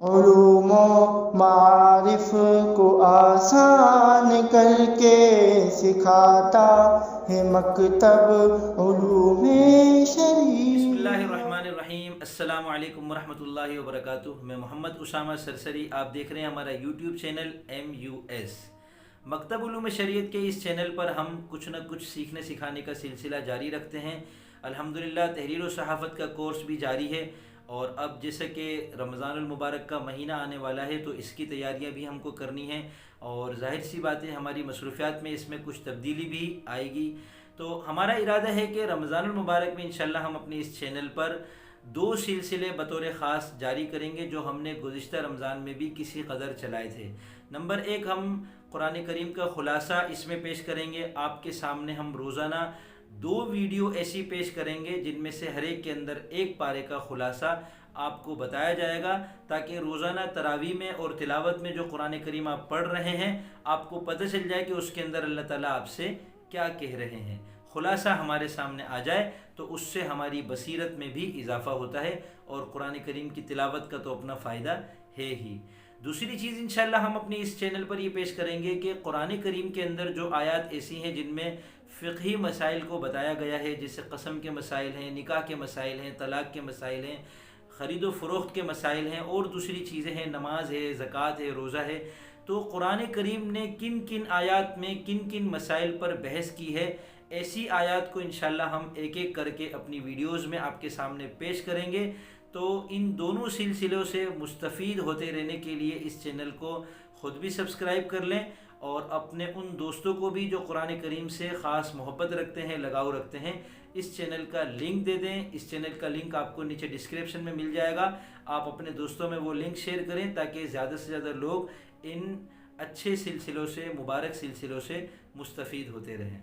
علوم و معارف کو آسان کر کے سکھاتا ہے مکتب علوم شریف۔ بسم اللہ الرحمن الرحیم۔ السلام علیکم ورحمۃ اللہ وبرکاتہ۔ میں محمد اسامہ سرسری، آپ دیکھ رہے ہیں ہمارا یوٹیوب چینل MUS مکتب علوم شریعت کے اس چینل پر ہم کچھ نہ کچھ سیکھنے سکھانے کا سلسلہ جاری رکھتے ہیں۔ الحمدللہ تحریر و صحافت کا کورس بھی جاری ہے، اور اب جیسے کہ رمضان المبارک کا مہینہ آنے والا ہے تو اس کی تیاریاں بھی ہم کو کرنی ہیں، اور ظاہر سی بات ہے ہماری مصروفیات میں اس میں کچھ تبدیلی بھی آئے گی۔ تو ہمارا ارادہ ہے کہ رمضان المبارک میں انشاءاللہ ہم اپنے اس چینل پر 2 سلسلے بطور خاص جاری کریں گے، جو ہم نے گزشتہ رمضان میں بھی کسی قدر چلائے تھے۔ نمبر 1، ہم قرآن کریم کا خلاصہ اس میں پیش کریں گے۔ آپ کے سامنے ہم روزانہ 2 ویڈیو ایسی پیش کریں گے جن میں سے ہر ایک کے اندر ایک پارے کا خلاصہ آپ کو بتایا جائے گا، تاکہ روزانہ تراویح میں اور تلاوت میں جو قرآن کریم آپ پڑھ رہے ہیں آپ کو پتہ چل جائے کہ اس کے اندر اللہ تعالیٰ آپ سے کیا کہہ رہے ہیں۔ خلاصہ ہمارے سامنے آ جائے تو اس سے ہماری بصیرت میں بھی اضافہ ہوتا ہے، اور قرآن کریم کی تلاوت کا تو اپنا فائدہ ہے ہی۔ دوسری چیز انشاءاللہ ہم اپنی اس چینل پر یہ پیش کریں گے کہ قرآن کریم کے اندر جو آیات ایسی ہیں جن میں فقہی مسائل کو بتایا گیا ہے، جیسے قسم کے مسائل ہیں، نکاح کے مسائل ہیں، طلاق کے مسائل ہیں، خرید و فروخت کے مسائل ہیں، اور دوسری چیزیں ہیں، نماز ہے، زکوٰۃ ہے، روزہ ہے، تو قرآن کریم نے کن کن آیات میں کن کن مسائل پر بحث کی ہے، ایسی آیات کو انشاءاللہ ہم ایک ایک کر کے اپنی ویڈیوز میں آپ کے سامنے پیش کریں گے۔ تو ان دونوں سلسلوں سے مستفید ہوتے رہنے کے لیے اس چینل کو خود بھی سبسکرائب کر لیں، اور اپنے ان دوستوں کو بھی جو قرآن کریم سے خاص محبت رکھتے ہیں، لگاؤ رکھتے ہیں، اس چینل کا لنک دے دیں۔ اس چینل کا لنک آپ کو نیچے ڈسکرپشن میں مل جائے گا، آپ اپنے دوستوں میں وہ لنک شیئر کریں تاکہ زیادہ سے زیادہ لوگ ان اچھے سلسلوں سے، مبارک سلسلوں سے مستفید ہوتے رہیں۔